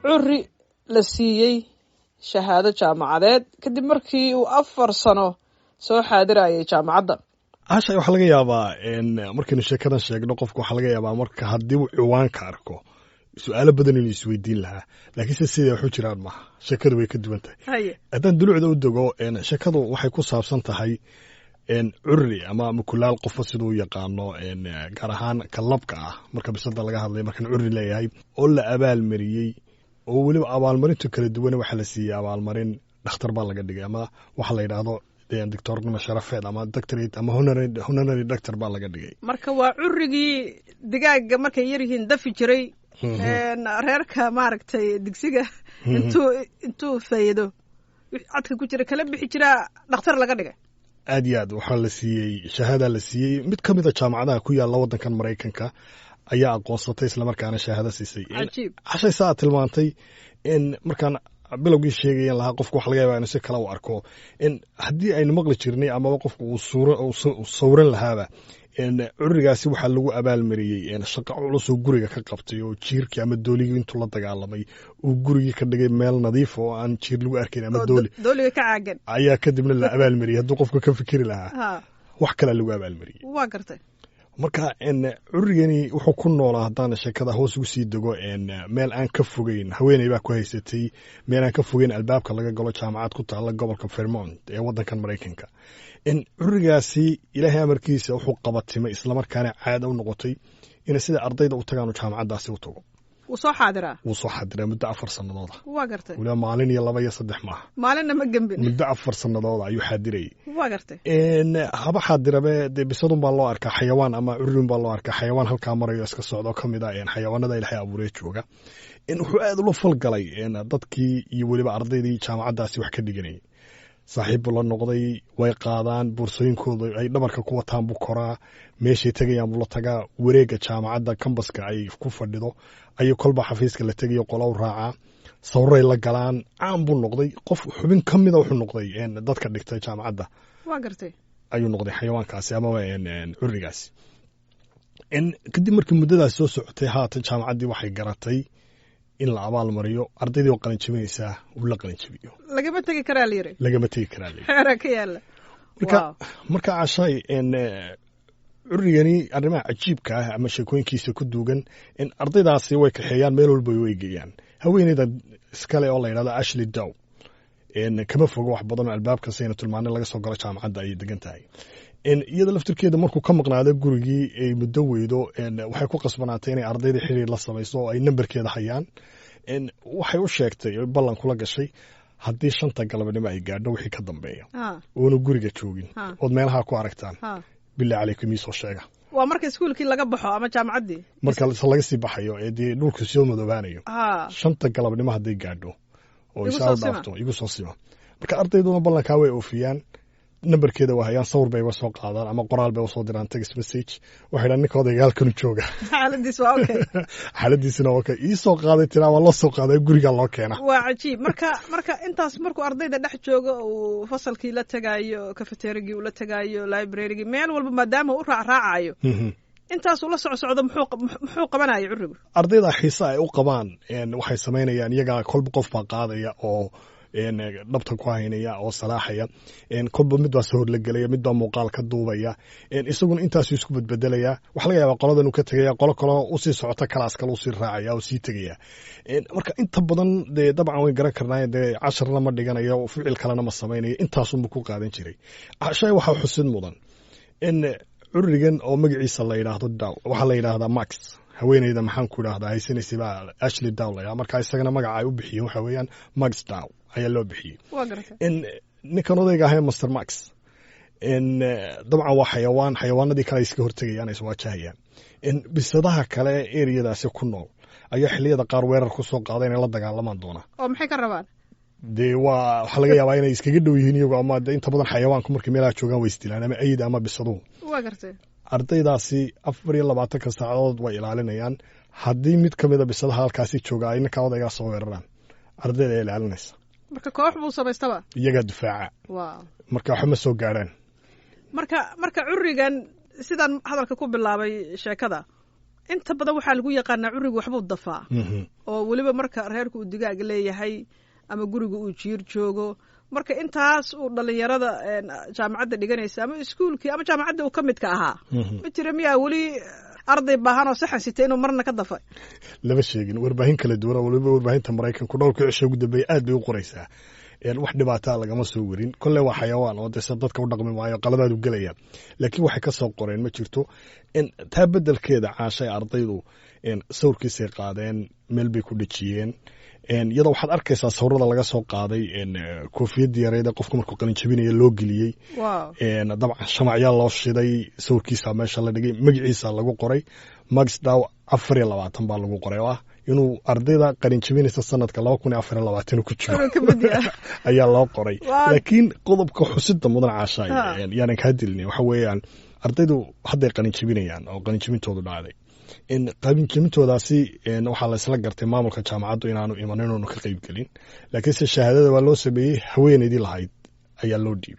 curri la siiyey shahaado jaamacadeed kadib markii uu 4 sano soo xaadirayay jaamacadda. casha waxaa laga yaabaa markaynu sheekadan sheegno qofku waxaa laga yaabaa marka haddii uu ciwaanka arko su-aalo badan inuu isweydiin lahaa laakiinse siday waxu jiraan maaha sheekadu way ka duwan tahay haddaan dulucda u dego sheekadu waxay ku saabsan tahay curri ama mukulaal qofo siduu yaqaano gaar ahaan kalabka ah marka bisada laga hadlay markaan curri leeyahay oo la abaalmariyey oo weliba abaalmarintu kala duwan waxaa la siiyey abaalmarin dhakhtar baa laga dhigay ama waxa la yidhaahdo doctornimo sharafeed ama doctorate ama honorary doctor baa laga dhigay. marka waa currigii digaaga markay yar yihiin dafi jiray reerka maaragtay digsiga intuu faydo cadka ku jira kala bixi jira dhakhtar laga dhigay. aad iyo aad waxaa la siiyey shahaada la siiyey mid ka mid a jaamacadaha ku yaalla waddankan Maraykanka ayaa aqoonsatay islamarkaana shahaado siisay. cashay saa tilmaantay markaan bilowgii sheegayan lahaa qofku wax laga yaabaa inuu si kale u arko haddii aynu maqli jirnay amaba qofku uu sawran lahaaba currigaasi waxaa lagu abaalmariyey shaqo culus oo guriga ka qabtay oo jiirkii ama dooligii intuu la dagaalamay uu gurigii ka dhigay meel nadiif oo aan jiir lagu arkayn ama dooliga ka caagan ayaa kadibna la abaalmariyey hadduu qofku ka fikiri lahaa wax kale lagu abaalmariyey. waa gartay marka currigani wuxuu ku noolaa haddaan sheekada hoos ugu sii dego meel aan ka fogeyn haweeney baa ku haysatay meel aan ka fogeyn albaabka laga galo jaamacad ku taalla gobolka Vermont ee waddankan Maraykanka. currigaasi ilaahay amarkiisa wuxuu qabatimay islamarkaana caado u noqotay in sida ardayda u tagaan jaamacadaasi u tago. wuu soo xaadiraa muddo 4 sannadood ah. waa gartay waliba maalin iyo 2 iyo 3 maaha maalinna ma gambin muddo 4 sannadood ayuu xaadirayay. waa gartay haba xaadirabe dee bisadun baa loo arkaa xayawaan ama currin baa loo arkaa xayawaan halkaa marayo iska socdo ka mid ah xayawaanada ilaahay abuuree jooga. wuxuu aad ula falgalay dadkii iyo weliba ardaydii jaamacadaasi wax ka dhiganayay. saaxiib buu la noqday way qaadaan boorsooyinkooda ay dhabarka ku wataan buu koraa meeshay tegayaan buu la tagaa wareegga jaamacadda kambaska ay ku fadhido ayuu kolba xafiiska la tegayo qolow raacaa sawray la galaan caan buu noqday qof xubin ka mida wuxuu noqday dadka dhigtay jaamacadda. waa gartay ayuu noqday xayawaankaasi amaba currigaasi. kadib markii muddadaas soo socotay haatan jaamacaddii waxay garatay in la abaal mariyo ardaydii oo qalin jabinaysaa uu la qalin jabiyo. lagama tegi karaa la yiri. lagama tegi karaa la yiri. xeera ka yaala. marka cashay currigani arrimaha cajiibka ah ama sheekooyinkiisa ku duugan ardaydaasi way kaxeeyaan meel walba way geeyaan. haweeneyda iskale oo la yidhahdo Ashley Dow kama fogo wax badan oo albaabka sayna tilmaanay laga soo galo jaamacadda ay degan tahay. iyada laftirkeeda markuu ka maqnaado gurigii ay muddo weydo waxay ku qasbanaatay inay ardayda xiriir la samayso oo ay nambarkeeda hayaan. waxay u sheegtay ballan kula gashay haddii 5 galabnimo ay gaadho wixii ka dambeeya oonu guriga joogin ood meelaha ku aragtaan bilaa calaykum ii soo sheega. waa marka iskuulkii laga baxo ama jaamacaddii marka laga sii baxayo dee dhulku soo madoobaanayo 5 galabnimo hadday gaadho oo isaal dhaafto igu soo sima marka ardayduna ballankaa way oofiyaan nambarkeeda waa hayaan sawir bay soo qaadaan ama qoraal bay soo diraan text message waxay dhan ninka odaygalkan jooga xaaladiis waa okay xaaladiisna waa okay ii soo qaaday tiraa waa la soo qaaday guriga loo keena. waa cajiib marka intaas markuu ardayda dhex joogo uu fasalkii la tagaayo cafeterigii uu la tagaayo librarygii meel walba maadaama uu raacayo intaas uu la socdo muxuu qabanaya currigu. ardayda xiisa ay u qabaan waxay sameynayaan iyaga kolba qof baa qaadaya oo dhabta ku haynaya oo salaaxaya kolba mid baa soo hor la gelaya mid baa muuqaal ka duubaya isaguna intaasuu isku bedbedelaya waxa laga yaabaa qoladan uu ka tegaya qolo kaloo usii socota kalaas kale usii raacaya oo sii tegaya. marka inta badan dee dabcan way garan karnaaye dee casharna ma dhiganayo ficil kalena ma samaynayo intaasunba ku qaadan jiray. shay waxaa xusid mudan currigan oo magaciisa la yidhaahdo Dow waxaa la yidhaahdaa Max haweeneyda maxaan ku idhaahdaa haysanaysay baa Ashley Dow la marka isagana magaca ay u bixiyeen waxa weeyaan Max Dow ayaa loo bixiyey. waa gartay ninkan odayga ahaa Mr Max dabcan waa xayawaanadii kale iska hortegayaan is waajahayaan. bisadaha kale ereyadaasi ku nool ayaa xilliyada qaar weerar ku soo qaaday inay la dagaalamaan doona. oo maxay ka rabaan dee waxa laga yaabaa inay iskaga dhow yihiin iyagu ama inta badan xayawaanku markay meelaha joogaan way isdilaan ama ayda ama bisaduhu. waa gartay ardaydaasi 24 saacadood way ilaalinayaan haddii mid ka mid a bisadaha halkaasi jooga ay ninka odaygaa soo weeraraan ardayda ay ilaalinaysa. marka koox buu samaystaba iyagaa difaaca. marka waxa ma soo gaadhaan. marka currigan sidaan hadalka ku bilaabay sheekada inta badan waxaa lagu yaqaanaa curiga waxbuu dafaa oo weliba marka reerku uu digaag leeyahay ama guriga uu jiir joogo marka intaas uu dhalinyarada jaamacadda dhiganaysa ama iskuulkii ama jaamacadda uu ka midka ahaa ma jira miyaa weli arday baahan oo saxan sita inuu marna ka dafay lama sheegin warbaahin kala duwan oo waliba warbaahinta Mareykanku dhowrkii cisho ugu dambeeyay aad bay u qoraysaa wax dhibaato lagama soo warin kolle waa xayawaan oo dadka u dhaqmi maayo qaladaad u galaya laakiin waxay ka soo qoreen ma jirto in taa bedelkeeda caashay ardaydu sawirkiisay qaadeen meel bay ku dhajiyeen iyadoo waxaad arkaysaa sawirada laga soo qaaday koofiyadda yareed qofka markuu qalin jabinaya loo geliyey dabcan shamacyaa loo shiday sawirkiisa meesha la dhigay magaciisa lagu qoray max daw 24 baa lagu qoray ah inuu ardayda qalin jabinaysa sanadka 2024 ku jiro ayaa loo qoray laakiin qodobka xusida mudan caashay yaanan ka hadilnay waxa weeyaan ardaydu hadday qalin jabinayaan oo qalin jabintoodu dhacday in qalin jabintoodaasi waxaa la isla gartay maamulka jaamacaddu inaanu imanin oo ka qayb gelin laakiinse shahaadada waa loo sameeyey haweeneydii lahayd ayaa loo dhiibay